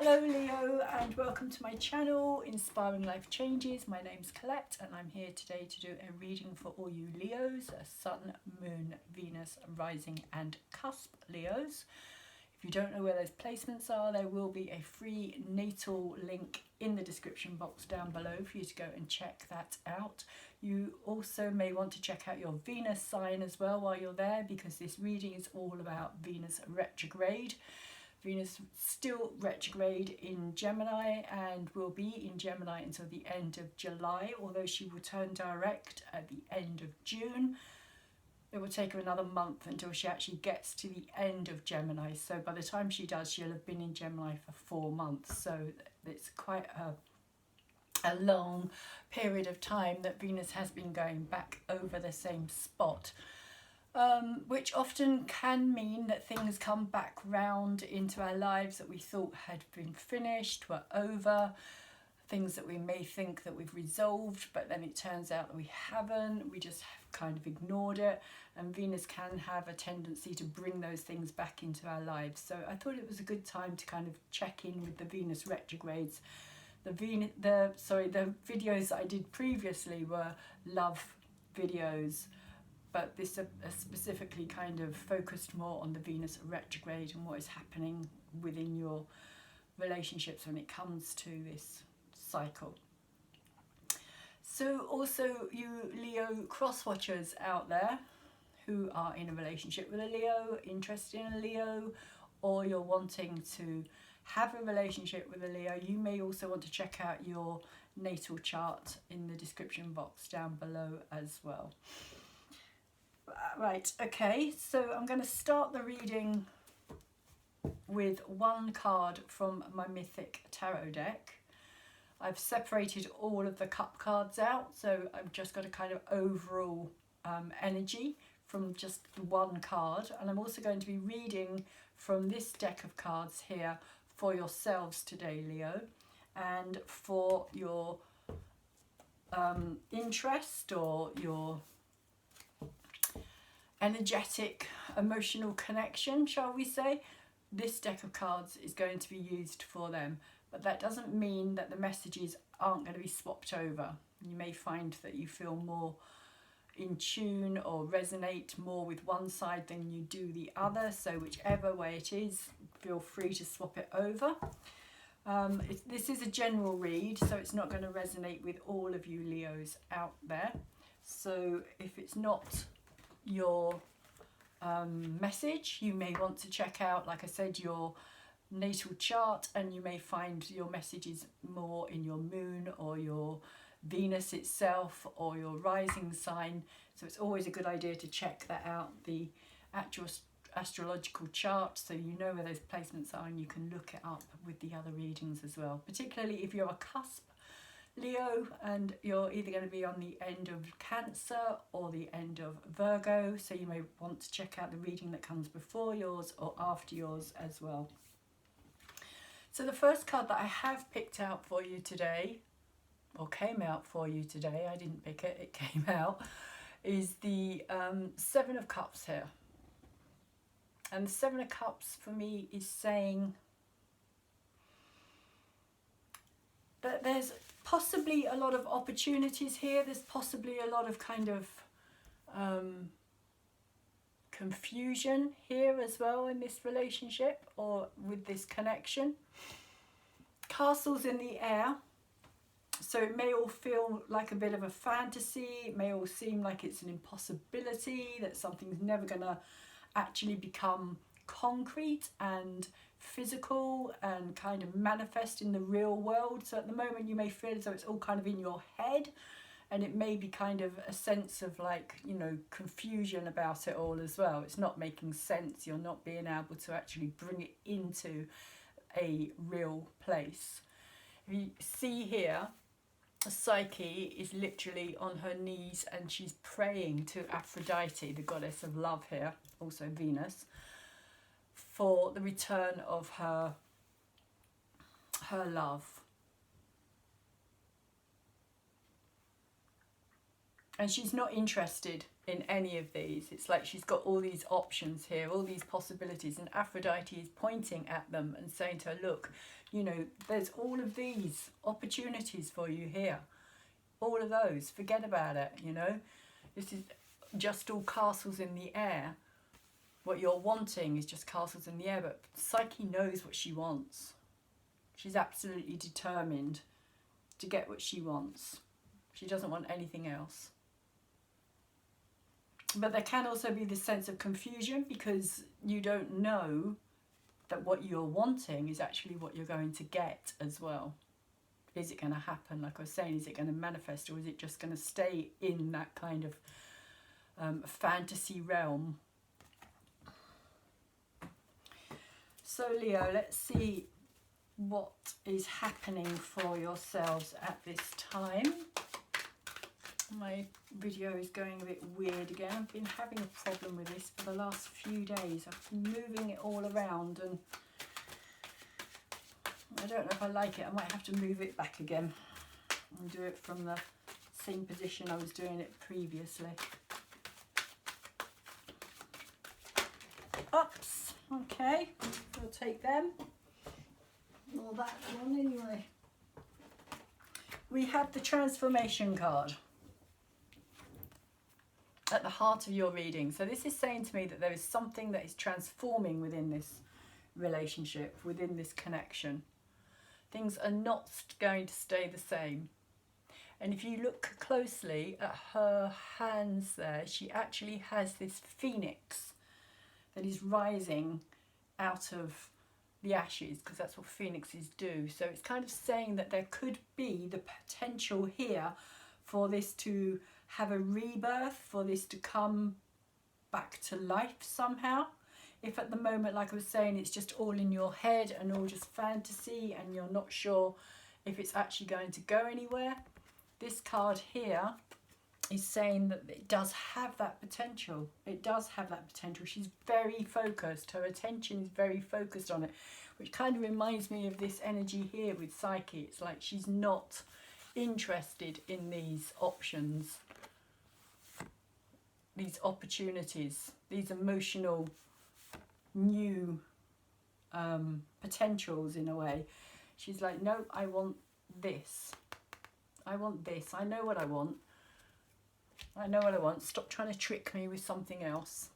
Hello Leo, and welcome to my channel Inspiring Life Changes. My name's Colette and I'm here today to do a reading for all you Leos, Sun, Moon, Venus, Rising and Cusp Leos. If you don't know where those placements are, there will be a free natal link in the description box down below for you to go and check that out. You also may want to check out your Venus sign as well while you're there, because this reading is all about Venus retrograde. Venus still retrograde in Gemini and will be in Gemini until the end of July, although she will turn direct at the end of June. It will take her another month until she actually gets to the end of Gemini. So by the time she does, she'll have been in Gemini for 4 months. So it's quite a long period of time that Venus has been going back over the same spot. Which often can mean that things come back round into our lives that we thought had been finished, were over, things that we may think that we've resolved, but then it turns out that we haven't. We just have kind of ignored it, and Venus can have a tendency to bring those things back into our lives. So I thought it was a good time to kind of check in with the Venus retrogrades. The videos that I did previously were love videos, but this specifically kind of focused more on the Venus retrograde and what is happening within your relationships when it comes to this cycle. So also you Leo cross watchers out there who are in a relationship with a Leo, interested in a Leo, or you're wanting to have a relationship with a Leo, you may also want to check out your natal chart in the description box down below as well. Right, okay, so I'm going to start the reading with one card from my Mythic tarot deck. I've separated all of the cup cards out, so I've just got a kind of overall energy from just one card. And I'm also going to be reading from this deck of cards here for yourselves today, Leo, and for your interest or your energetic emotional connection, shall we say, this deck of cards is going to be used for them. But that doesn't mean that the messages aren't going to be swapped over. You may find that you feel more in tune or resonate more with one side than you do the other, so whichever way it is, feel free to swap it over. This is a general read, so it's not going to resonate with all of you Leos out there. So if it's not your message, you may want to check out, like I said, your natal chart, and you may find your messages more in your moon or your Venus itself or your rising sign. So it's always a good idea to check that out, the actual astrological chart, so you know where those placements are and you can look it up with the other readings as well, particularly if you're a cusp Leo and you're either going to be on the end of Cancer or the end of Virgo, so you may want to check out the reading that comes before yours or after yours as well. So the first card that I have picked out for you today, or came out for you today, I didn't pick it, it came out, is the Seven of Cups here. And the Seven of Cups for me is saying that there's possibly a lot of opportunities here. There's possibly a lot of kind of confusion here as well in this relationship or with this connection. Castles in the air. So it may all feel like a bit of a fantasy. It may all seem like it's an impossibility, that something's never going to actually become concrete and physical and kind of manifest in the real world. So at the moment you may feel as though it's all kind of in your head, and it may be kind of a sense of, like, you know, confusion about it all as well. It's not making sense. You're not being able to actually bring it into a real place. If you see here, Psyche is literally on her knees and she's praying to Aphrodite, the goddess of love here, also Venus, for the return of her love. And she's not interested in any of these. It's like she's got all these options here, all these possibilities, and Aphrodite is pointing at them and saying to her, look, you know, there's all of these opportunities for you here. All of those, forget about it, you know. This is just all castles in the air. What you're wanting is just castles in the air, but Psyche knows what she wants. She's absolutely determined to get what she wants. She doesn't want anything else. But there can also be this sense of confusion because you don't know that what you're wanting is actually what you're going to get as well. Is it going to happen? Like I was saying, is it going to manifest, or is it just going to stay in that kind of fantasy realm? So Leo, let's see what is happening for yourselves at this time. My video is going a bit weird again. I've been having a problem with this for the last few days. I've been moving it all around and I don't know if I like it. I might have to move it back again and do it from the same position I was doing it previously. Oops, okay, we'll take them. Or that one anyway. We have the transformation card at the heart of your reading. So this is saying to me that there is something that is transforming within this relationship, within this connection. Things are not going to stay the same. And if you look closely at her hands there, she actually has this phoenix that is rising out of the ashes, because that's what phoenixes do. So it's kind of saying that there could be the potential here for this to have a rebirth, for this to come back to life somehow. If at the moment, like I was saying, it's just all in your head and all just fantasy and you're not sure if it's actually going to go anywhere, this card here is saying that it does have that potential. It does have that potential. She's very focused. Her attention is very focused on it, which kind of reminds me of this energy here with Psyche. It's like she's not interested in these options, these opportunities, these emotional new potentials in a way. She's like, no, I want this. I want this. I know what I want. I know what I want. Stop trying to trick me with something else.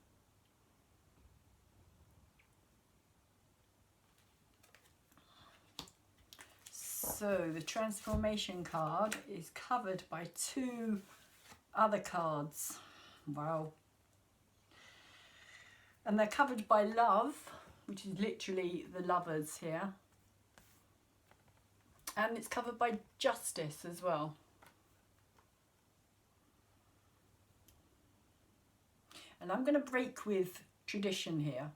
So the transformation card is covered by two other cards. Wow. And they're covered by love, which is literally the lovers here. And it's covered by justice as well. And I'm going to break with tradition here,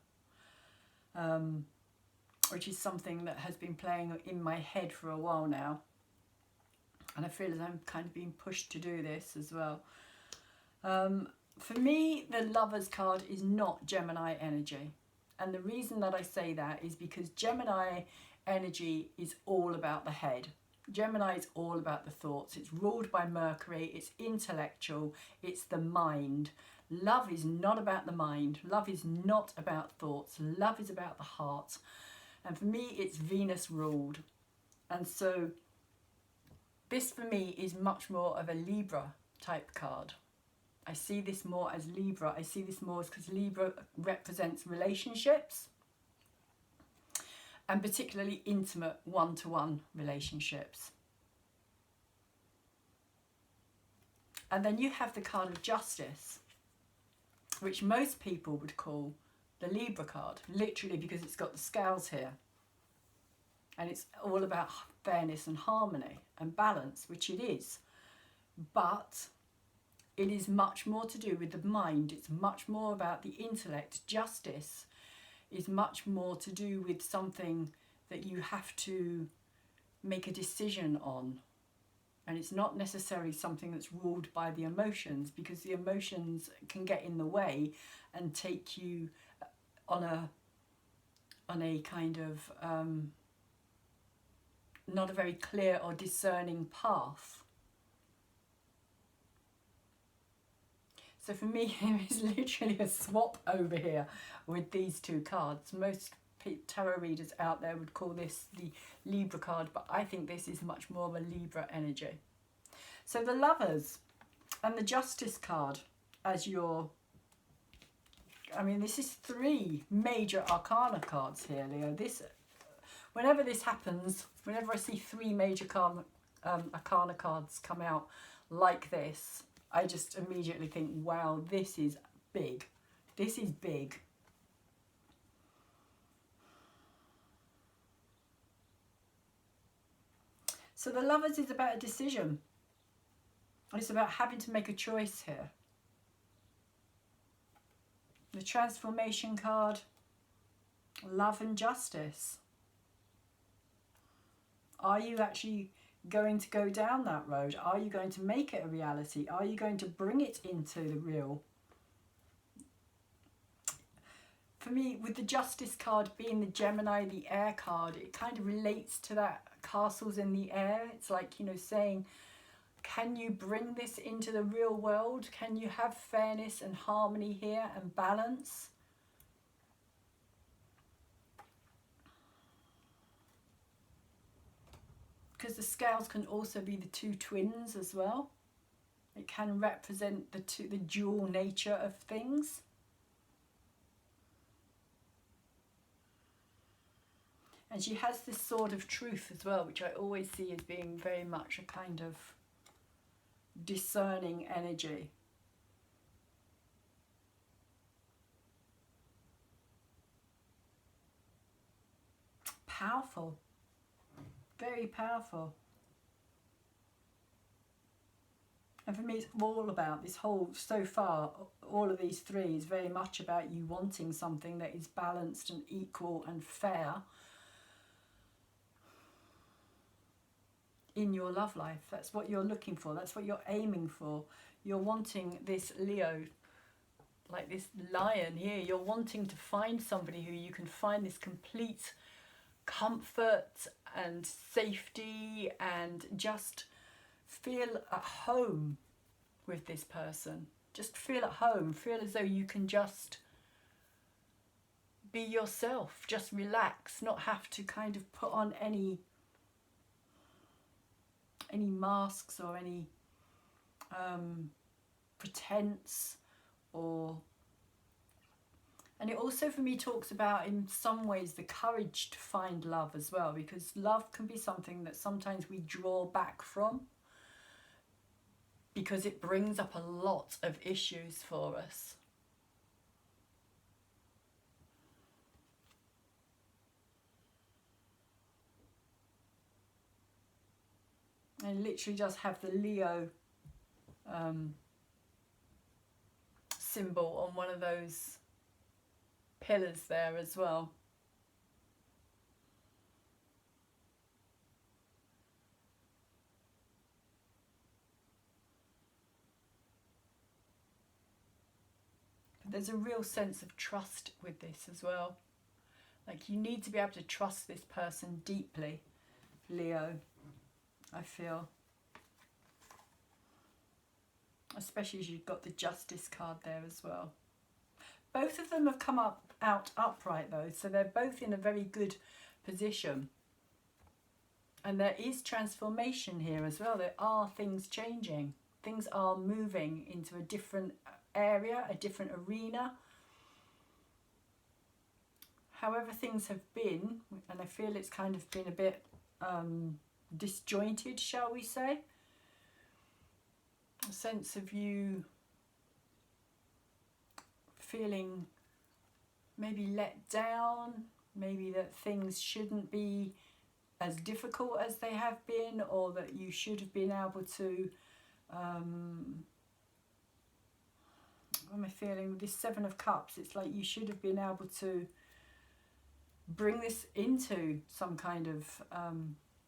which is something that has been playing in my head for a while now. And I feel as I'm kind of being pushed to do this as well. For me, the Lovers card is not Gemini energy. And the reason that I say that is because Gemini energy is all about the head. Gemini is all about the thoughts. It's ruled by Mercury. It's intellectual. It's the mind. Love is not about the mind. Love is not about thoughts. Love is about the heart. And for me, it's Venus ruled. And so this for me is much more of a Libra type card. I see this more as Libra. I see this more as because Libra represents relationships, and particularly intimate one-to-one relationships. And then you have the card of Justice, which most people would call the Libra card, literally because it's got the scales here. And it's all about fairness and harmony and balance, which it is. But it is much more to do with the mind. It's much more about the intellect. Justice is much more to do with something that you have to make a decision on. And it's not necessarily something that's ruled by the emotions, because the emotions can get in the way and take you on a kind of not a very clear or discerning path. So for me, there is literally a swap over here with these two cards. Most tarot readers out there would call this the Libra card, but I think this is much more of a Libra energy. So the Lovers and the Justice card as your, I mean, this is 3 major arcana cards here, Leo. This, whenever this happens, whenever I see 3 major arcana cards come out like this, I just immediately think, wow, this is big. This is big. So the Lovers is about a decision. It's about having to make a choice here. The Transformation card, love and justice. Are you actually going to go down that road? Are you going to make it a reality? Are you going to bring it into the real? For me, with the Justice card being the Gemini, the air card, it kind of relates to that castles in the air. It's like, you know, saying, can you bring this into the real world? Can you have fairness and harmony here and balance? Because the scales can also be the 2 twins as well. It can represent the dual nature of things. And she has this sword of truth as well, which I always see as being very much a kind of discerning energy. Powerful. Very powerful. And for me, it's all about this whole, so far, all of these 3 is very much about you wanting something that is balanced and equal and fair in your love life. That's what you're looking for. That's what you're aiming for. You're wanting this Leo, like this lion here. You're wanting to find somebody who you can find this complete comfort and safety and just feel at home with this person. Just feel at home. Feel as though you can just be yourself. Just relax. Not have to kind of put on any masks or any pretense, or, and it also for me talks about in some ways the courage to find love as well, because love can be something that sometimes we draw back from because it brings up a lot of issues for us. And literally just have the Leo symbol on one of those pillars there as well. But there's a real sense of trust with this as well. Like, you need to be able to trust this person deeply, Leo, I feel. Especially as you've got the Justice card there as well. Both of them have come out upright though, so they're both in a very good position. And there is transformation here as well. There are things changing. Things are moving into a different area, a different arena. However things have been, and I feel it's kind of been a bit disjointed, shall we say. A sense of you feeling maybe let down, maybe that things shouldn't be as difficult as they have been, or that you should have been able to, what am I feeling with this 7 of Cups? It's like you should have been able to bring this into some kind of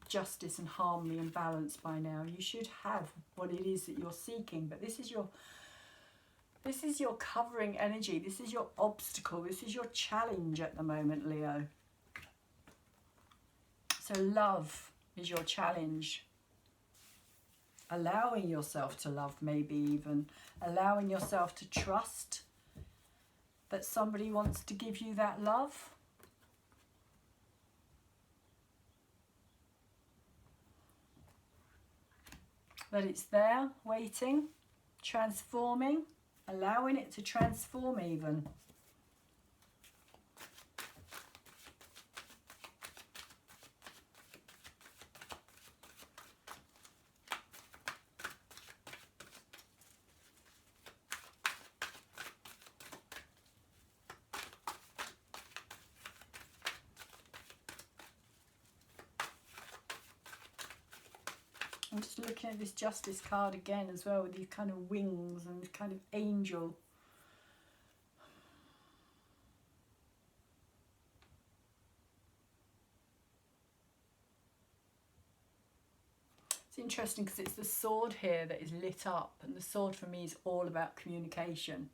justice and harmony and balance by now. You should have what it is that you're seeking, but this is your covering energy. This is your obstacle. This is your challenge at the moment, Leo. So love is your challenge. allowing yourself to love, maybe even allowing yourself to trust that somebody wants to give you that love. That it's there, waiting, transforming, allowing it to transform even. I'm just looking at this Justice card again as well, with these kind of wings and this kind of angel. It's interesting because it's the sword here that is lit up, and the sword for me is all about communication,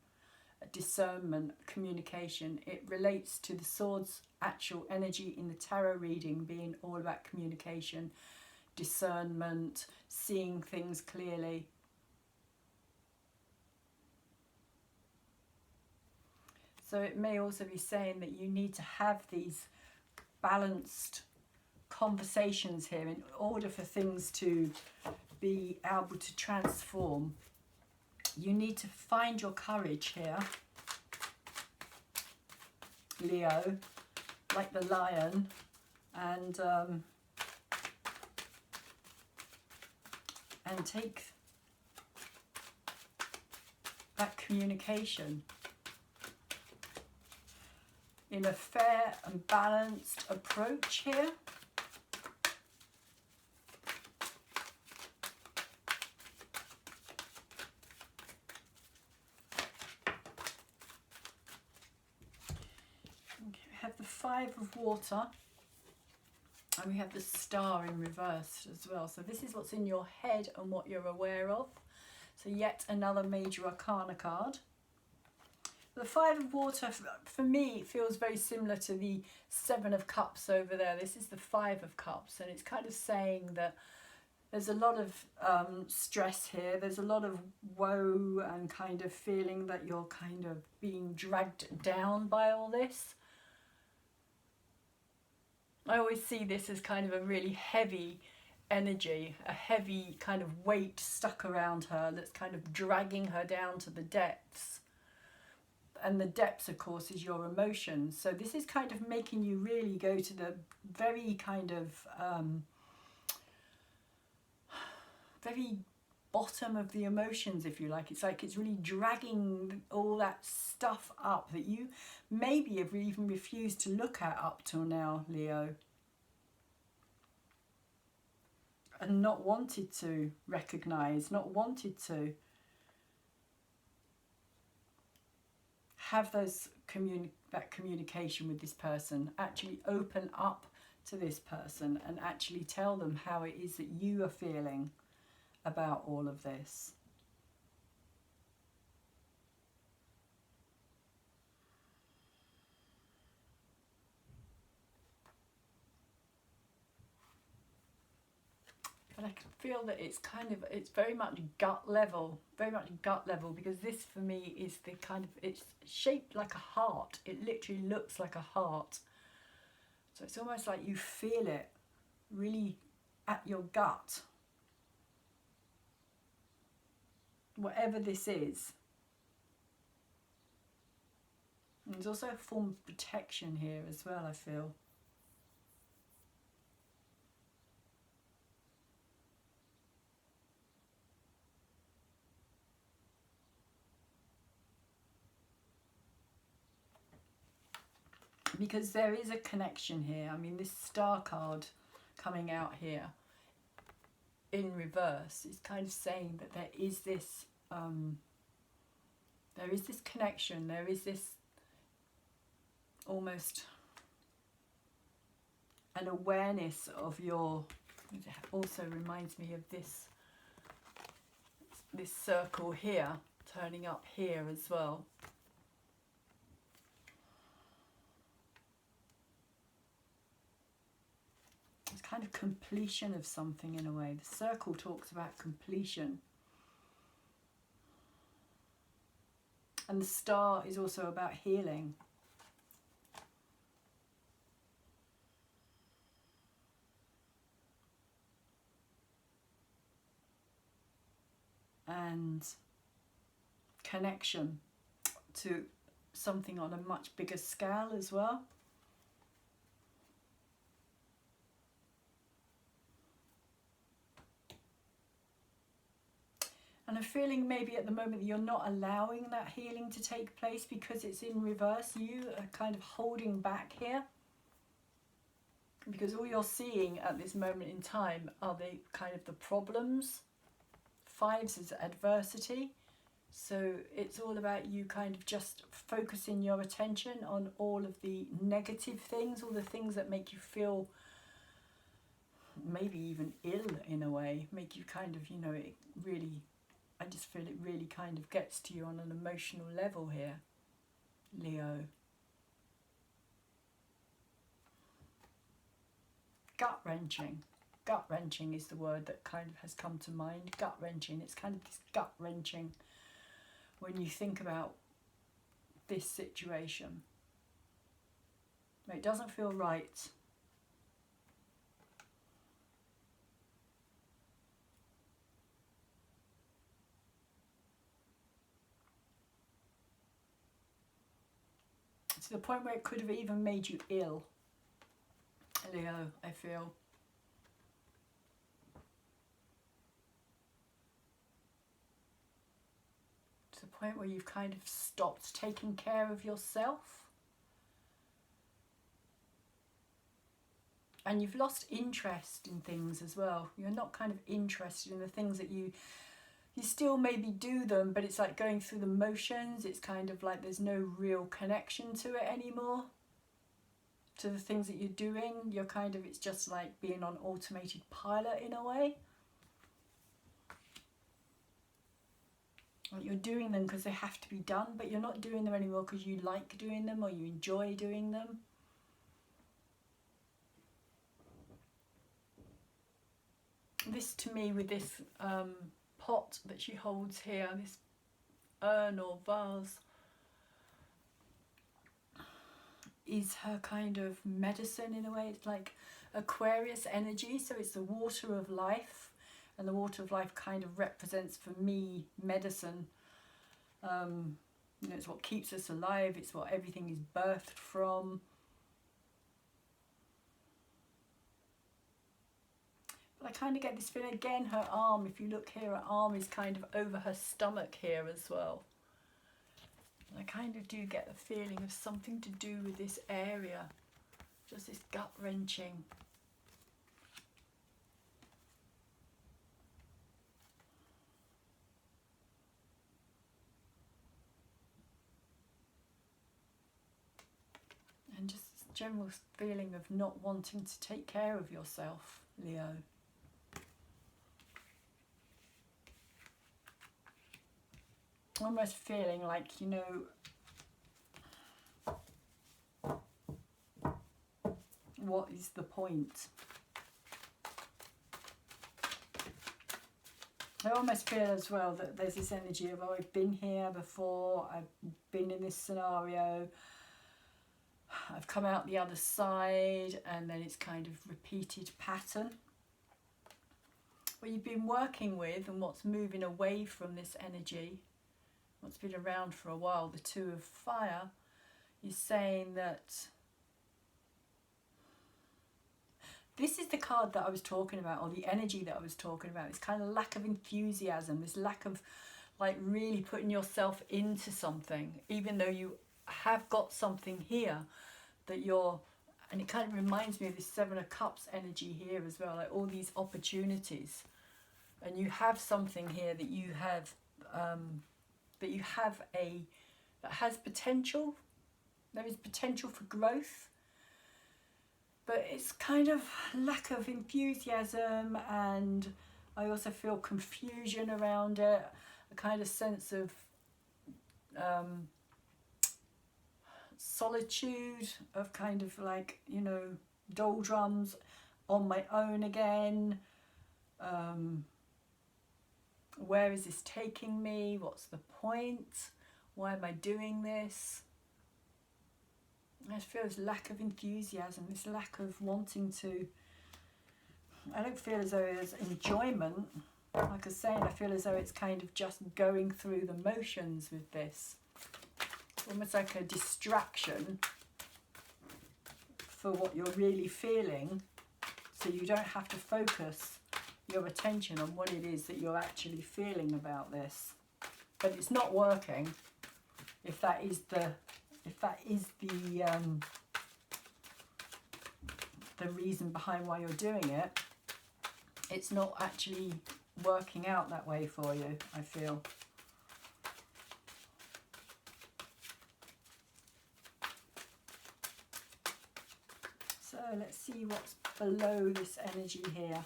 discernment, communication. It relates to the sword's actual energy in the tarot reading being all about communication, discernment, seeing things clearly. So it may also be saying that you need to have these balanced conversations here in order for things to be able to transform. You need to find your courage here, Leo, like the lion, and take that communication in a fair and balanced approach here. Okay, we have the Five of Water. And we have the Star in reverse as well. So this is what's in your head and what you're aware of. So yet another major arcana card. The Five of Water, for me, feels very similar to the Seven of Cups over there. This is the Five of Cups, and it's kind of saying that there's a lot of stress here. There's a lot of woe and kind of feeling that you're kind of being dragged down by all this. I always see this as kind of a really heavy energy, a heavy kind of weight stuck around her that's kind of dragging her down to the depths. And the depths, of course, is your emotions. So this is kind of making you really go to the very kind of very bottom of the emotions, if you like. It's like it's really dragging all that stuff up that you maybe have even refused to look at up till now, Leo, and not wanted to recognize, not wanted to have those that communication with this person, actually open up to this person and actually tell them how it is that you are feeling about all of this. But I can feel that it's kind of, it's very much gut level, because this for me is the kind of, it's shaped like a heart. It literally looks like a heart. So it's almost like you feel it really at your gut. Whatever this is. And there's also a form of protection here as well, I feel. Because there is a connection here. I mean, this Star card coming out here in reverse is kind of saying that there is this connection, there is this almost an awareness of your, it also reminds me of this circle here, turning up here as well. It's kind of completion of something in a way. The circle talks about completion. And the star is also about healing. And connection to something on a much bigger scale as well. And I'm feeling maybe at the moment that you're not allowing that healing to take place because it's in reverse. You are kind of holding back here. Because all you're seeing at this moment in time are the kind of the problems. Fives is adversity. So it's all about you kind of just focusing your attention on all of the negative things, all the things that make you feel maybe even ill in a way, make you kind of, you know, it really, I just feel it really kind of gets to you on an emotional level here, Leo. Gut-wrenching. Gut-wrenching is the word that kind of has come to mind. Gut-wrenching. It's kind of this gut-wrenching when you think about this situation. It doesn't feel right. To the point where it could have even made you ill, Leo, I feel. To the point where you've kind of stopped taking care of yourself. And you've lost interest in things as well. You're not kind of interested in the things that you still maybe do them, but it's like going through the motions. It's kind of like there's no real connection to it anymore. To the things that you're doing, you're kind of, it's just like being on automated pilot in a way. You're doing them because they have to be done, but you're not doing them anymore because you like doing them or you enjoy doing them. This to me with this pot that she holds here, this urn or vase, is her kind of medicine in a way. It's like Aquarius energy, so it's the water of life, and the water of life kind of represents for me medicine. You know, it's what keeps us alive, it's what everything is birthed from. I kind of get this feeling again, her arm, if you look here, her arm is kind of over her stomach here as well. And I kind of do get the feeling of something to do with this area, just this gut-wrenching. And just this general feeling of not wanting to take care of yourself, Leo. Almost feeling like, you know, what is the point? I almost feel as well that there's this energy of, oh, I've been here before, I've been in this scenario, I've come out the other side, and then it's kind of repeated pattern. What you've been working with and what's moving away from this energy, what's been around for a while, the Two of Fire, is saying that this is the card that I was talking about, or the energy that I was talking about. This kind of lack of enthusiasm, this lack of like really putting yourself into something, even though you have got something here that you're, and it kind of reminds me of this Seven of Cups energy here as well, like all these opportunities, and you have something here that you have that has potential. There is potential for growth, but it's kind of lack of enthusiasm, and I also feel confusion around it, a kind of sense of solitude, of kind of like, you know, doldrums. on my own again? Where is this taking me? What's the point? Why am I doing this? I feel this lack of enthusiasm, this lack of wanting to. I don't feel as though there's enjoyment. Like I was saying, I feel as though it's kind of just going through the motions with this. Almost like a distraction for what you're really feeling, so you don't have to focus your attention on what it is that you're actually feeling about this. But it's not working. If that is the reason behind why you're doing it, it's not actually working out that way for you, I feel. So let's see what's below this energy here.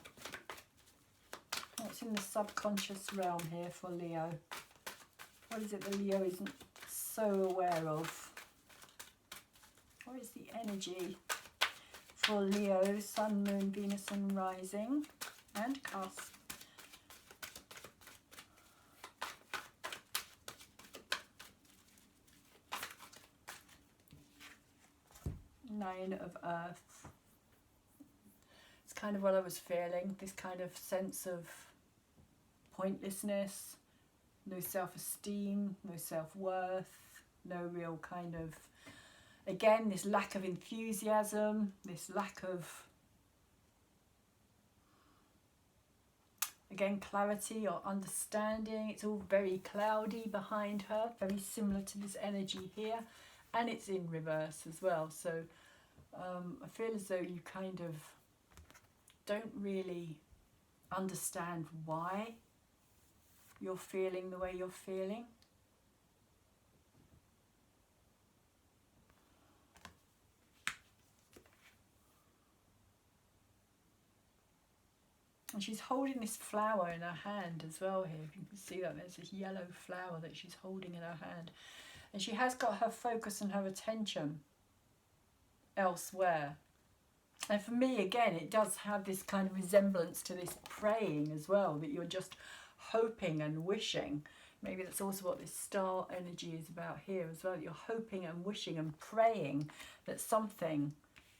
What's in the subconscious realm here for Leo? What is it that Leo isn't so aware of? What is the energy for Leo, Sun, Moon, Venus and Rising and Cusp? Nine of Earth. It's kind of what I was feeling, this kind of sense of pointlessness, no self-esteem, no self-worth, no real kind of, again, this lack of enthusiasm, this lack of, again, clarity or understanding. It's all very cloudy behind her, very similar to this energy here, and it's in reverse as well. So I feel as though you kind of don't really understand why you're feeling the way you're feeling. And she's holding this flower in her hand as well here. If you can see that, there's this yellow flower that she's holding in her hand. And she has got her focus and her attention elsewhere. And for me, again, it does have this kind of resemblance to this praying as well, that you're just hoping and wishing. Maybe that's also what this star energy is about here as well. You're hoping and wishing and praying that something,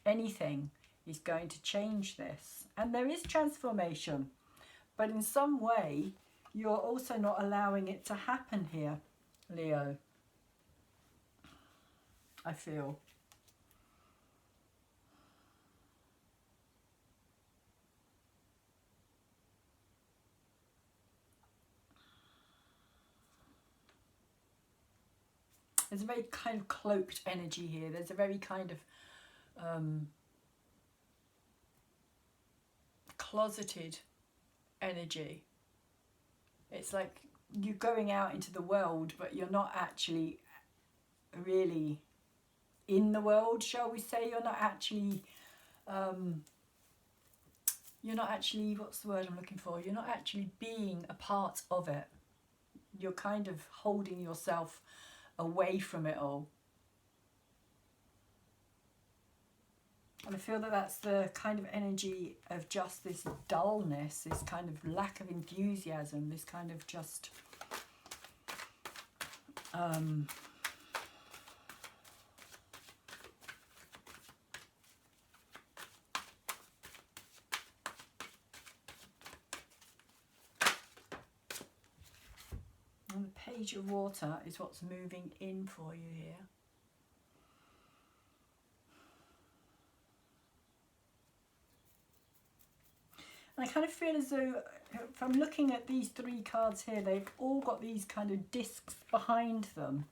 anything, is going to change this. And there is transformation, but in some way, you're also not allowing it to happen here, Leo, I feel. There's a very kind of cloaked energy here. There's a very kind of closeted energy. It's like you're going out into the world, but you're not actually really in the world, shall we say. You're not actually, what's the word I'm looking for? You're not actually being a part of it. You're kind of holding yourself away from it all. And I feel that that's the kind of energy of just this dullness, this kind of lack of enthusiasm, this kind of just and the Page of Water is what's moving in for you here. And I kind of feel as though, if I'm looking at these three cards here, they've all got these kind of discs behind them.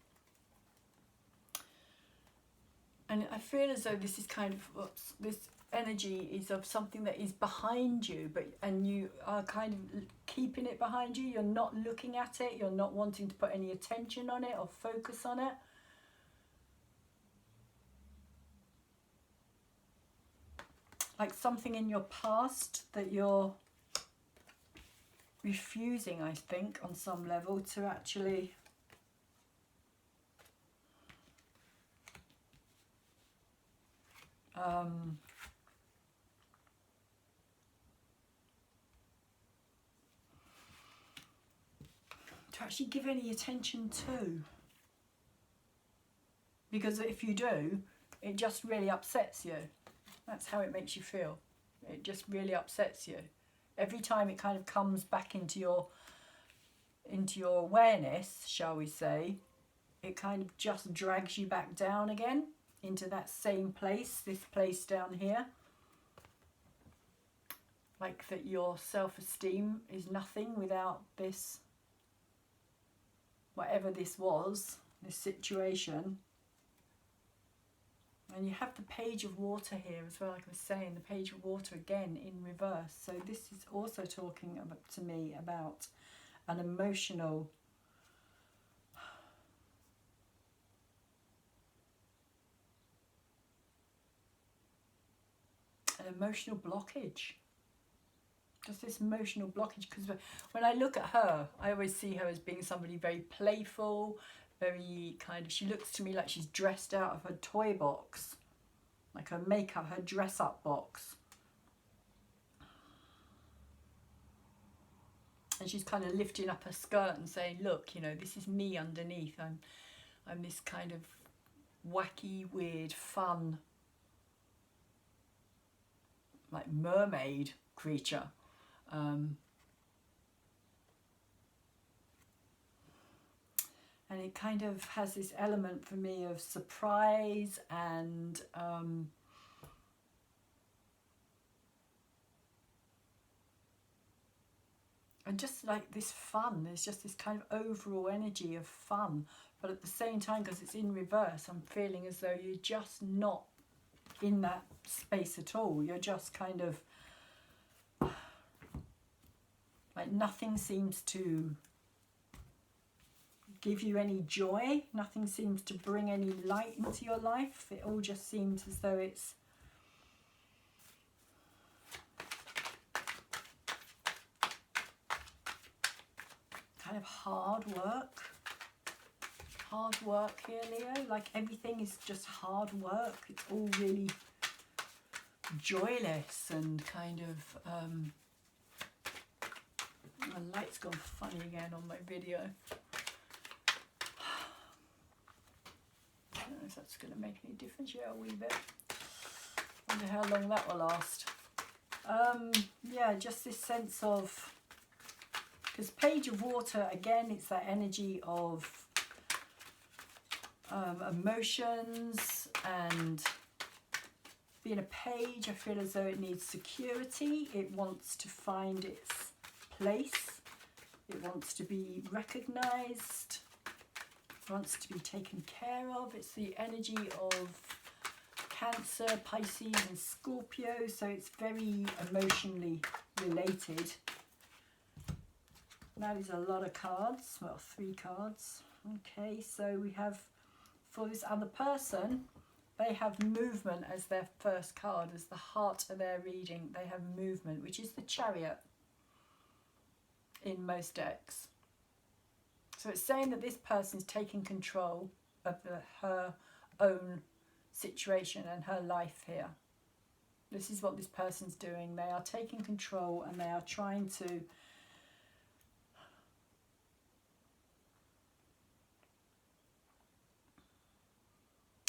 And I feel as though this is kind of, this energy is of something that is behind you, and you are kind of keeping it behind you. You're not looking at it. You're not wanting to put any attention on it or focus on it. Like something in your past that you're refusing, I think, on some level to actually actually give any attention to. Because if you do, it just really upsets you. That's how it makes you feel. It just really upsets you. Every time it kind of comes back into your awareness, shall we say, it kind of just drags you back down again into that same place, this place down here. Like that your self-esteem is nothing without this, whatever this was, this situation. And you have the Page of Water here as well, like I was saying, the Page of Water again in reverse. So this is also talking about, to me, about an emotional blockage. Just this emotional blockage, because when I look at her, I always see her as being somebody very playful, very kind of, she looks to me like she's dressed out of her toy box, like her makeup, her dress up box. And she's kind of lifting up her skirt and saying, look, you know, this is me underneath. I'm this kind of wacky, weird, fun, like mermaid creature. And it kind of has this element for me of surprise and just like this fun. There's just this kind of overall energy of fun, but at the same time, because it's in reverse, I'm feeling as though you're just not in that space at all. You're just kind of like nothing seems to give you any joy, nothing seems to bring any light into your life. It all just seems as though it's kind of hard work here, Leo. Like everything is just hard work. It's all really joyless and kind of the light's gone funny again on my video. I don't know if that's going to make any difference. Yeah, a wee bit. Wonder how long that will last. Yeah, just this sense of, because Page of Water, again, it's that energy of emotions, and being a page, I feel as though it needs security. It wants to find its place. It wants to be recognized. It wants to be taken care of. It's the energy of Cancer, Pisces and Scorpio, so it's very emotionally related. That is a lot of cards, well, 3 cards. Okay, so we have, for this other person, they have movement as their first card, as the heart of their reading. They have movement, which is the Chariot in most decks. So it's saying that this person's taking control of her own situation and her life here. This is what this person's doing. They are taking control and they are trying to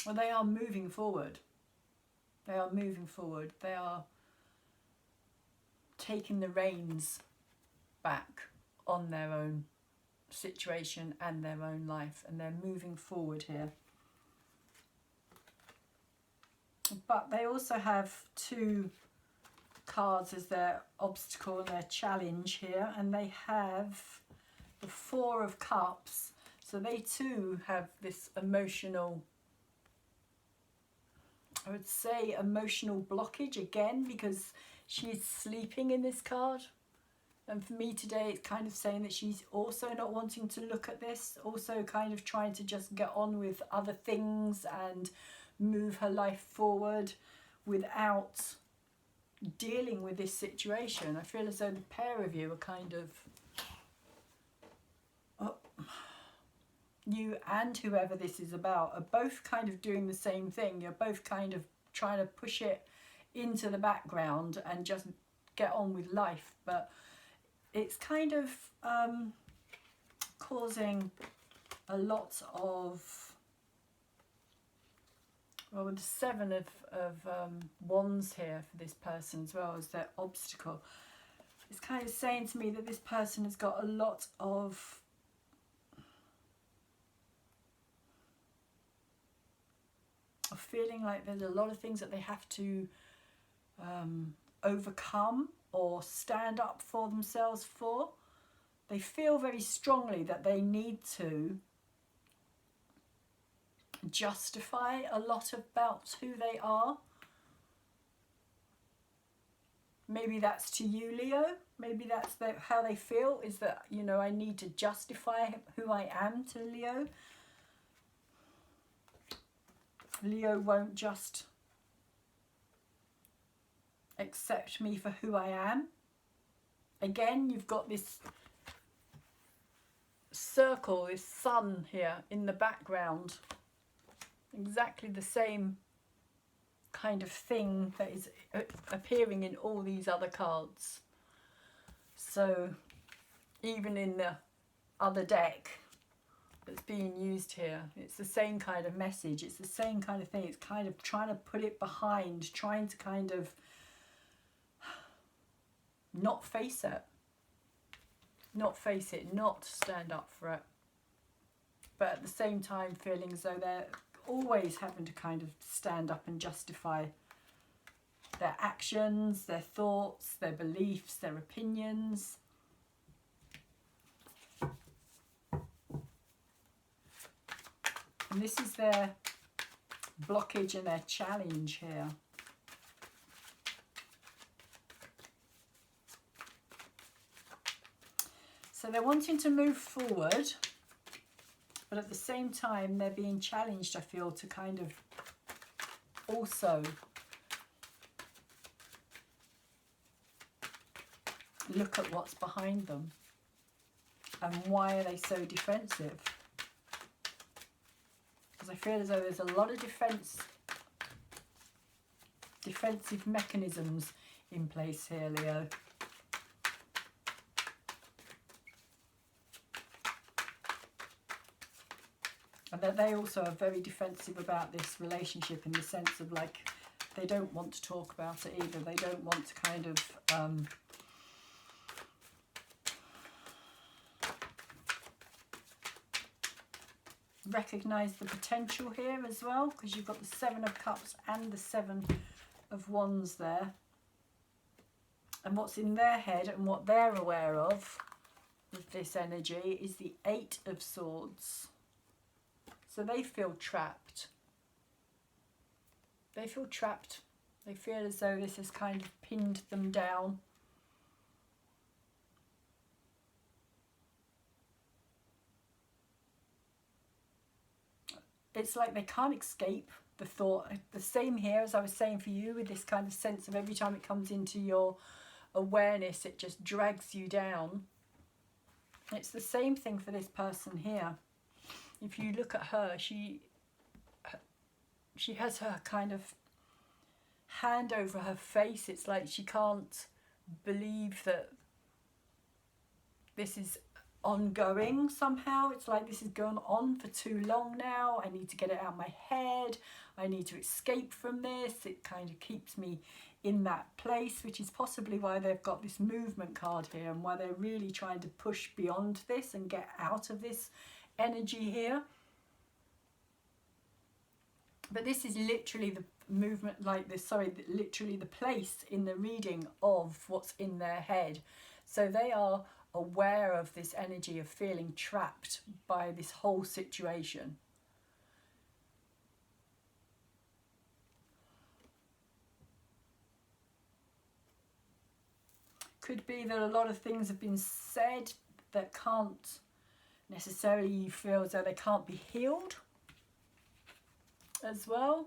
well, they are moving forward. They are moving forward. They are taking the reins back on their own situation and their own life, and they're moving forward here. But they also have 2 cards as their obstacle and their challenge here, and they have the 4 of Cups. So they too have this emotional, I would say emotional blockage again, because she's sleeping in this card. And for me today, it's kind of saying that she's also not wanting to look at this, also kind of trying to just get on with other things and move her life forward without dealing with this situation. I feel as though the pair of you are kind of, you and whoever this is about are both kind of doing the same thing. You're both kind of trying to push it into the background and just get on with life. But it's kind of causing a lot of, well, with the Seven of Wands here for this person as well as their obstacle. It's kind of saying to me that this person has got a lot of feeling like there's a lot of things that they have to overcome or stand up for themselves for. They feel very strongly that they need to justify a lot about who they are. Maybe that's to you, Leo. Maybe that's how they feel, is that, you know, I need to justify who I am to Leo. Leo won't just accept me for who I am. Again, you've got this circle, this sun here in the background. Exactly the same kind of thing that is appearing in all these other cards. So even in the other deck that's being used here, it's the same kind of message, it's the same kind of thing. It's kind of trying to put it behind, trying to kind of not face it, not stand up for it, but at the same time feeling as though they're always having to kind of stand up and justify their actions, their thoughts, their beliefs, their opinions. And this is their blockage and their challenge here. So they're wanting to move forward, but at the same time they're being challenged, I feel, to kind of also look at what's behind them and why are they so defensive. Because I feel as though there's a lot of defensive mechanisms in place here, Leo. And that they also are very defensive about this relationship, in the sense of, like, they don't want to talk about it either. They don't want to kind of recognize the potential here as well, because you've got the Seven of Cups and the Seven of Wands there. And what's in their head and what they're aware of with this energy is the Eight of Swords. So they feel trapped. They feel trapped. They feel as though this has kind of pinned them down. It's like they can't escape the thought. The same here as I was saying for you, with this kind of sense of every time it comes into your awareness, it just drags you down. It's the same thing for this person here. If you look at her, she has her kind of hand over her face. It's like she can't believe that this is ongoing somehow. It's like this has gone on for too long now. I need to get it out of my head. I need to escape from this. It kind of keeps me in that place, which is possibly why they've got this movement card here and why they're really trying to push beyond this and get out of this energy here. But this is literally the movement, like this, sorry, literally the place in the reading of what's in their head. So they are aware of this energy of feeling trapped by this whole situation. Could be that a lot of things have been said that can't necessarily feel as though they can't be healed as well.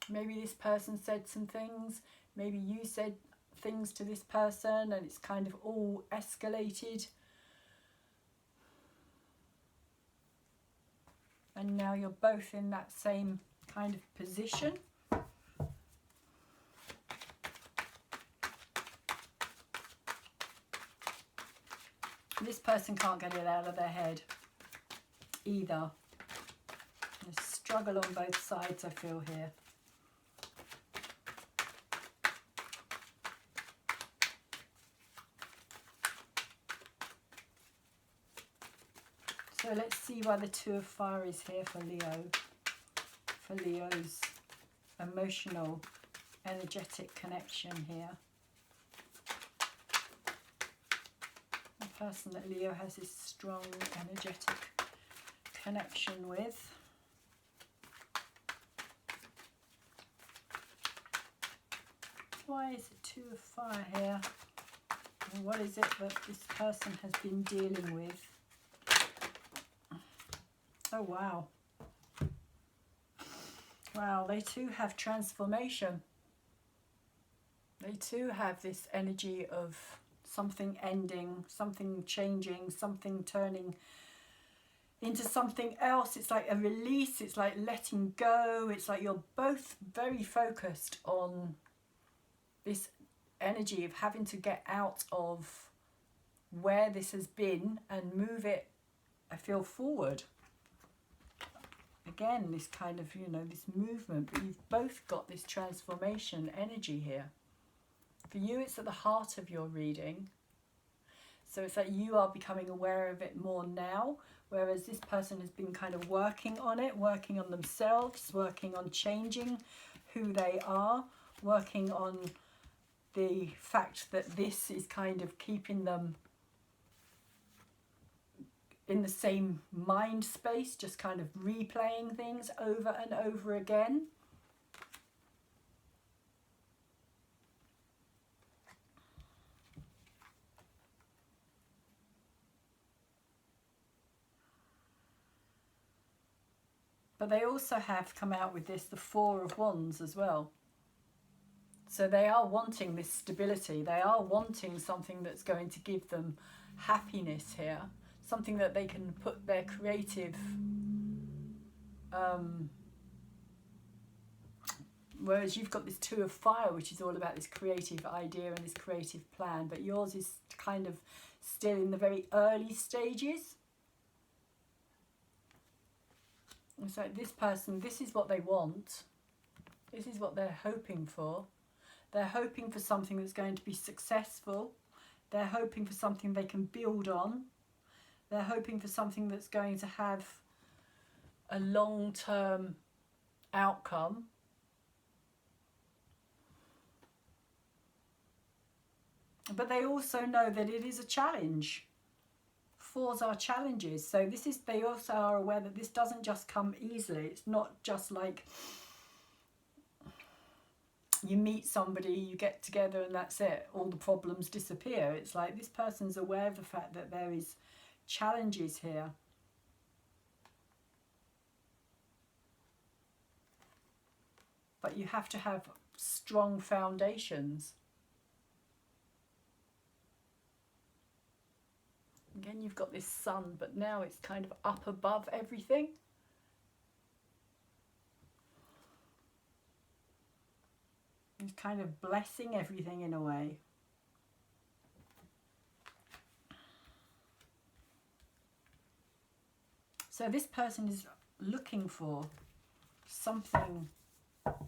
Maybe this person said some things, maybe you said things to this person and it's kind of all escalated. And now you're both in that same kind of position. person can't get it out of their head either. There's struggle on both sides, I feel here. So let's see why the Two of Fire is here for Leo. For Leo's emotional, energetic connection here. The person that Leo has this strong, energetic connection with. Why is the Two of Fire here? And what is it that this person has been dealing with? Oh, wow. Wow, they too have transformation. They too have this energy of something ending, something changing, something turning into something else. It's like a release, it's like letting go. It's like you're both very focused on this energy of having to get out of where this has been and move it, I feel, forward. Again, this kind of, you know, this movement, but you've both got this transformation energy here. For you, it's at the heart of your reading. So it's like you are becoming aware of it more now, whereas this person has been kind of working on it, working on themselves, working on changing who they are, working on the fact that this is kind of keeping them in the same mind space, just kind of replaying things over and over again. But they also have come out with this, the Four of Wands as well. So they are wanting this stability. They are wanting something that's going to give them happiness here. Something that they can put their creative, whereas you've got this Two of Fire, which is all about this creative idea and this creative plan, but yours is kind of still in the very early stages. It's like this person, this is what they want. This is what they're hoping for. They're hoping for something that's going to be successful. They're hoping for something they can build on. They're hoping for something that's going to have a long-term outcome. But they also know that it is a challenge. Fours are challenges. So this is, they also are aware that this doesn't just come easily. It's not just like you meet somebody, you get together and that's it. All the problems disappear. It's like this person's aware of the fact that there is challenges here. But you have to have strong foundations. Again, you've got this sun, but now it's kind of up above everything. It's kind of blessing everything in a way. So this person is looking for something that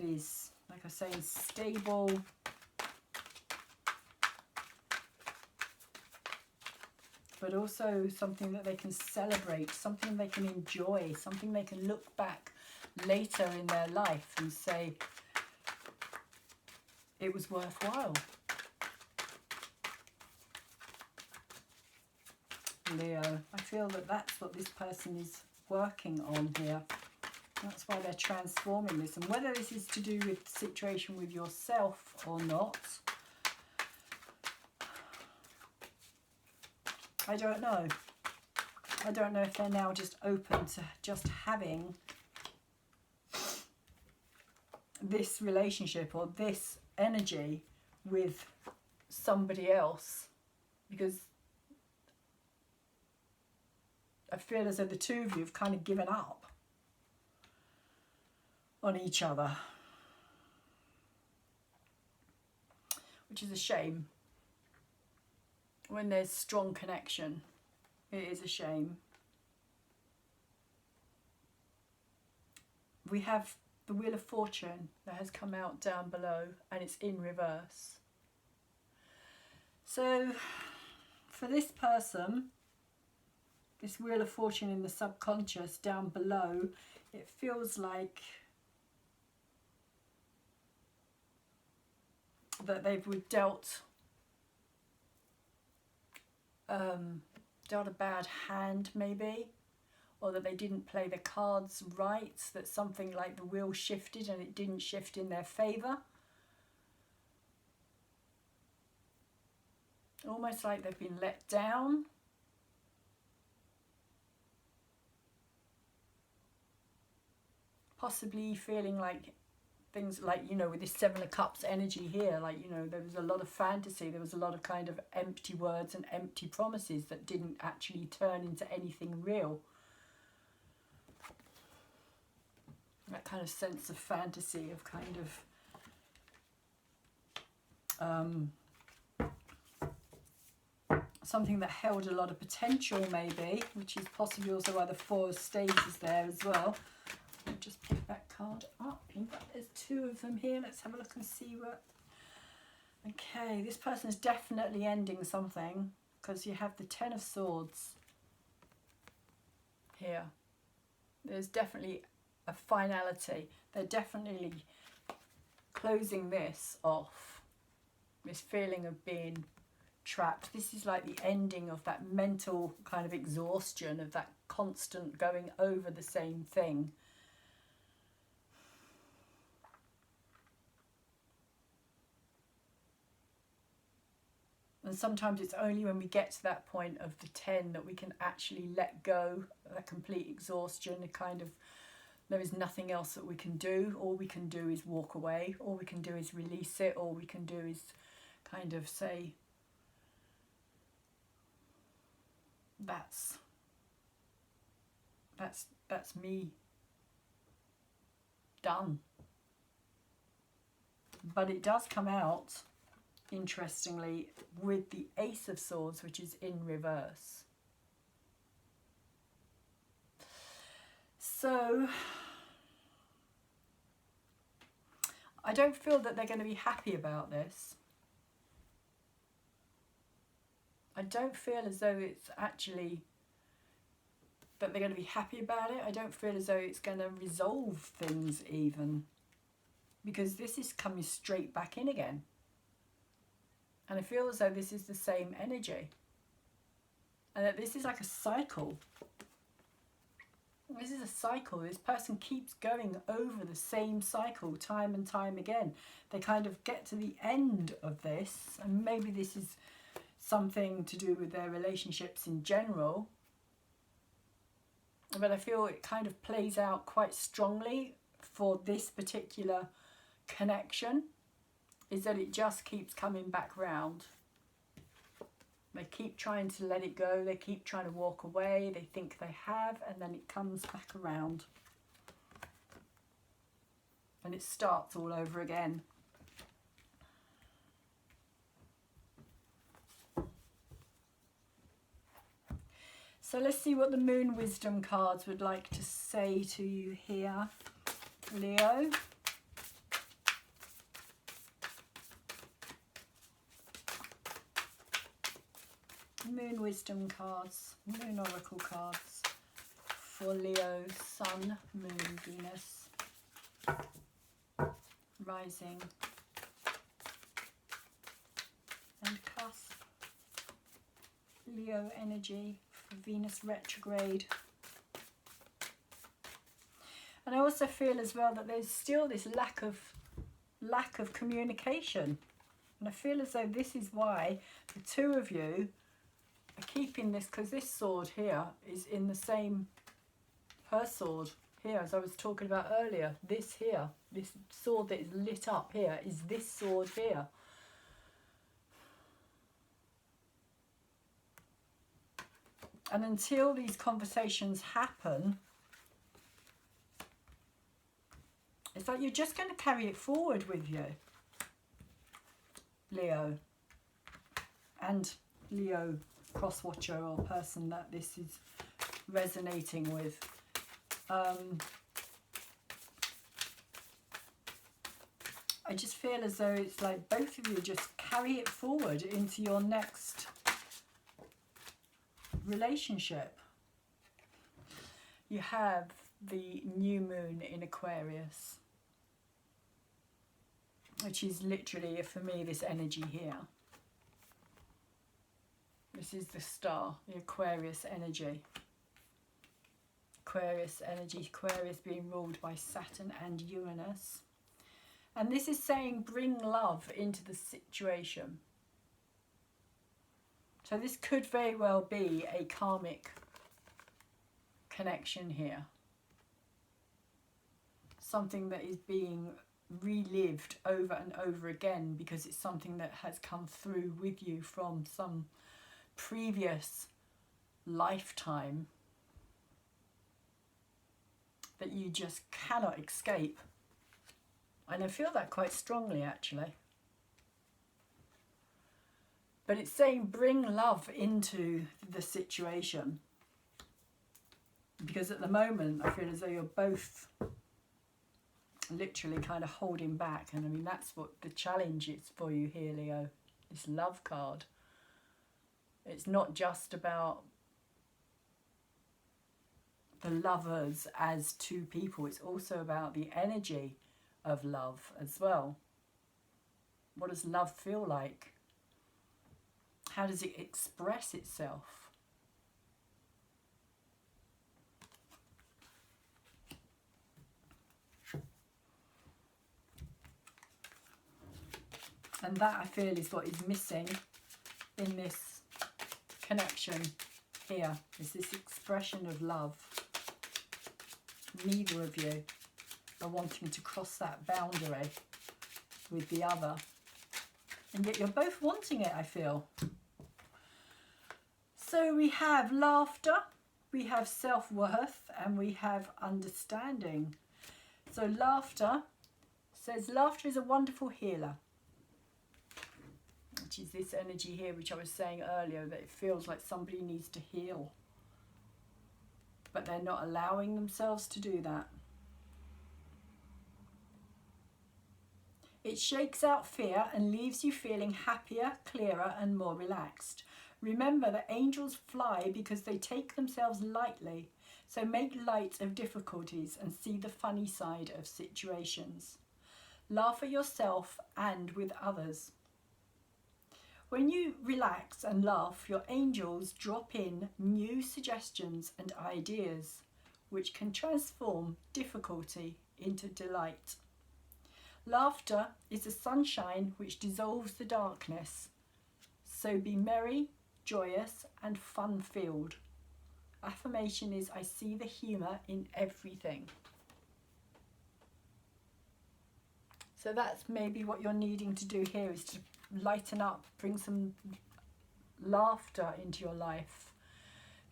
is, like I say, stable, but also something that they can celebrate, something they can enjoy, something they can look back later in their life and say, it was worthwhile. Leo, I feel that that's what this person is working on here. That's why they're transforming this. And whether this is to do with the situation with yourself or not, I don't know. I don't know if they're now just open to just having this relationship or this energy with somebody else, because I feel as though the two of you have kind of given up on each other, which is a shame. when there's strong connection. It is a shame. We have the Wheel of Fortune that has come out down below, and it's in reverse. So for this person, this Wheel of Fortune in the subconscious down below, it feels like that they were dealt a bad hand, maybe, or that they didn't play the cards right, that something like the wheel shifted and it didn't shift in their favour. Almost like they've been let down. Possibly feeling like things like, you know, with this Seven of Cups energy here, like, you know, there was a lot of fantasy, there was a lot of kind of empty words and empty promises that didn't actually turn into anything real. That kind of sense of fantasy, of kind of something that held a lot of potential, maybe, which is possibly also why the Four of Staves is there as well. I'll just pick that card up. There's two of them here. Let's have a look and see what... Okay, this person is definitely ending something, because you have the Ten of Swords here. There's definitely a finality. They're definitely closing this off. This feeling of being trapped. This is like the ending of that mental kind of exhaustion, of that constant going over the same thing. And sometimes it's only when we get to that point of the 10 that we can actually let go, that complete exhaustion, a kind of, there is nothing else that we can do. All we can do is walk away. All we can do is release it. All we can do is kind of say, that's me done. But it does come out, interestingly, with the Ace of Swords, which is in reverse. So I don't feel that they're going to be happy about this. I don't feel as though it's actually that they're going to be happy about it. I don't feel as though it's going to resolve things even, because this is coming straight back in again. And I feel as though this is the same energy, and that this is like a cycle. This is a cycle. This person keeps going over the same cycle time and time again. They kind of get to the end of this, and maybe this is something to do with their relationships in general. But I feel it kind of plays out quite strongly for this particular connection, is that it just keeps coming back round. They keep trying to let it go, they keep trying to walk away, they think they have, and then it comes back around. And it starts all over again. So let's see what the Moon Wisdom cards would like to say to you here, Leo. Moon Wisdom cards, Moon Oracle cards for Leo, Sun, Moon, Venus, Rising and Cusp. Leo energy for Venus retrograde. And I also feel as well that there's still this lack of communication. And I feel as though this is why the two of you are keeping this, because this sword here is in the same, her sword here, as I was talking about earlier, this here, this sword that is lit up here is this sword here. And until these conversations happen, it's like you're just going to carry it forward with you, Leo. And Leo cross-watcher or person that this is resonating with. I just feel as though it's like both of you just carry it forward into your next relationship. You have the new moon in Aquarius, which is literally, for me, this energy here. This is the star, the Aquarius energy. Aquarius energy, Aquarius being ruled by Saturn and Uranus. And this is saying bring love into the situation. So this could very well be a karmic connection here. Something that is being relived over and over again because it's something that has come through with you from some previous lifetime that you just cannot escape. And I feel that quite strongly, actually. But it's saying bring love into the situation. Because at the moment, I feel as though you're both literally kind of holding back. And I mean, that's what the challenge is for you here, Leo. This love card. It's not just about the lovers as two people. It's also about the energy of love as well. What does love feel like? How does it express itself? And that, I feel, is what is missing in this connection here, is this expression of love. Neither of you are wanting to cross that boundary with the other. And yet you're both wanting it, I feel. So we have laughter, we have self-worth, and we have understanding. So laughter says laughter is a wonderful healer. Which is this energy here, which I was saying earlier, that it feels like somebody needs to heal. But they're not allowing themselves to do that. It shakes out fear and leaves you feeling happier, clearer, and more relaxed. Remember that angels fly because they take themselves lightly, so make light of difficulties and see the funny side of situations. Laugh at yourself and with others. When you relax and laugh, your angels drop in new suggestions and ideas, which can transform difficulty into delight. Laughter is the sunshine which dissolves the darkness. So be merry, joyous, and fun-filled. Affirmation is, I see the humour in everything. So that's maybe what you're needing to do here, is to lighten up, bring some laughter into your life.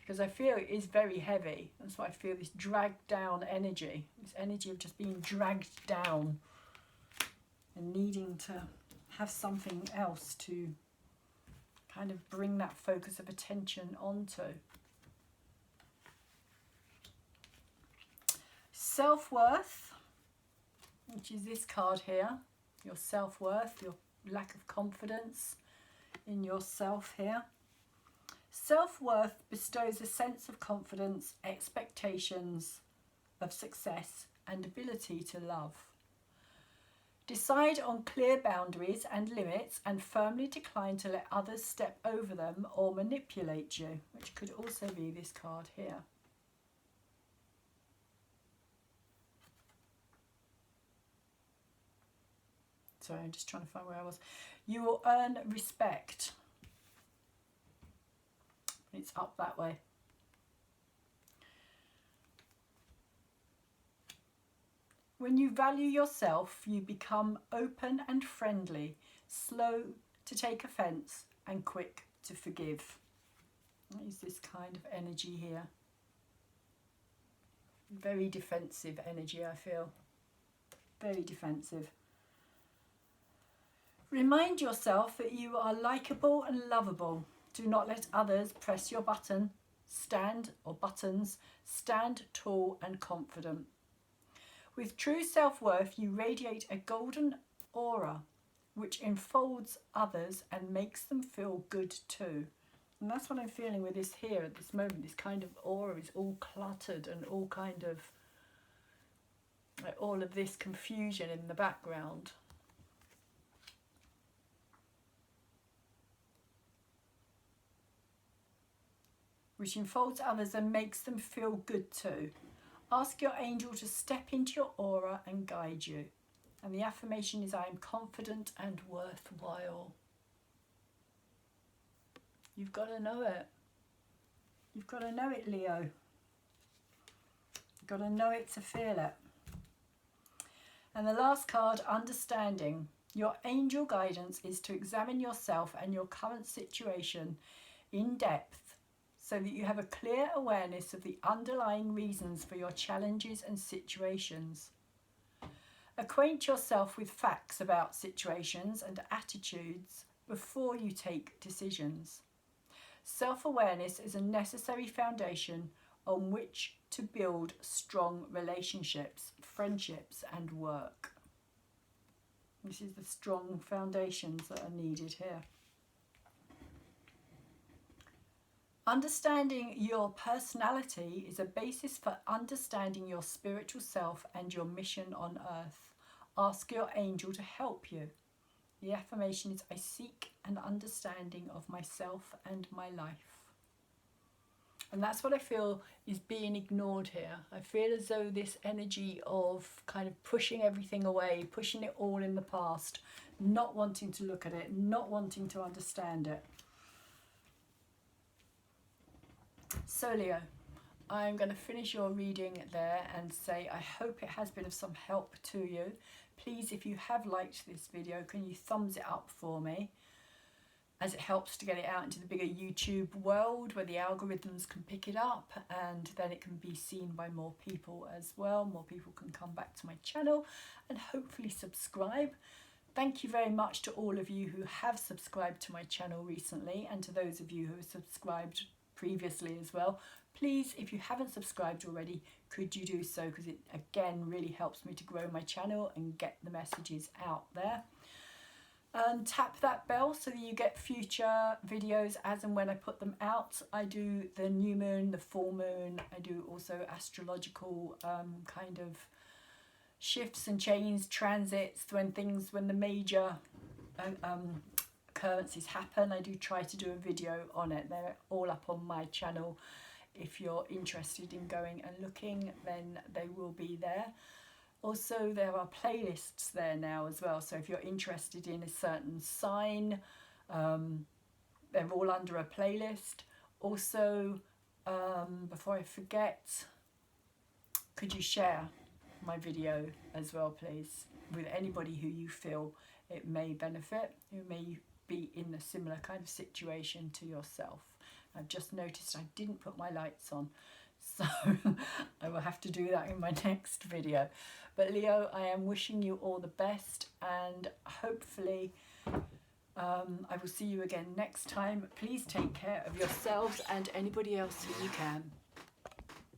Because I feel it is very heavy. That's why I feel this dragged down energy. This energy of just being dragged down and needing to have something else to kind of bring that focus of attention onto. Self-worth, which is this card here. Your self-worth, your lack of confidence in yourself here. Self-worth bestows a sense of confidence, expectations of success, and ability to love. Decide on clear boundaries and limits and firmly decline to let others step over them or manipulate you, which could also be this card here. Sorry, I'm just trying to find where I was. You will earn respect. It's up that way. When you value yourself, you become open and friendly, slow to take offence and quick to forgive. Is this kind of energy here. Very defensive energy, I feel. Very defensive. Remind yourself that you are likeable and lovable. Do not let others press your button. Stand, or buttons, stand tall and confident. With true self-worth, you radiate a golden aura which enfolds others and makes them feel good too. And that's what I'm feeling with this here at this moment. This kind of aura is all cluttered and all kind of, like all of this confusion in the background. Which enfolds others and makes them feel good too. Ask your angel to step into your aura and guide you. And the affirmation is, I am confident and worthwhile. You've got to know it. You've got to know it, Leo. You've got to know it to feel it. And the last card, understanding. Your angel guidance is to examine yourself and your current situation in depth so that you have a clear awareness of the underlying reasons for your challenges and situations. Acquaint yourself with facts about situations and attitudes before you take decisions. Self-awareness is a necessary foundation on which to build strong relationships, friendships, and work. This is the strong foundations that are needed here. Understanding your personality is a basis for understanding your spiritual self and your mission on earth. Ask your angel to help you. The affirmation is, I seek an understanding of myself and my life. And that's what I feel is being ignored here. I feel as though this energy of kind of pushing everything away, pushing it all in the past, not wanting to look at it, not wanting to understand it. So Leo, I'm going to finish your reading there and say I hope it has been of some help to you. Please, if you have liked this video, can you thumbs it up for me, as it helps to get it out into the bigger YouTube world where the algorithms can pick it up and then it can be seen by more people as well. More people can come back to my channel and hopefully subscribe. Thank you very much to all of you who have subscribed to my channel recently, and to those of you who have subscribed previously as well. Please, if you haven't subscribed already, could you do so, because it again really helps me to grow my channel and get the messages out there. And tap that bell so that you get future videos as and when I put them out. I do the new moon, the full moon, I do also astrological kind of shifts and chains, transits, when the major occurrences happen. I do try to do a video on it. They're all up on my channel. If you're interested in going and looking, then they will be there. Also, there are playlists there now as well, so if you're interested in a certain sign, they're all under a playlist. Also, before I forget, could you share my video as well, please, with anybody who you feel it may benefit, who may be in a similar kind of situation to yourself. I've just noticed I didn't put my lights on, so I will have to do that in my next video. But Leo, I am wishing you all the best, and hopefully I will see you again next time. Please take care of yourselves and anybody else who you can.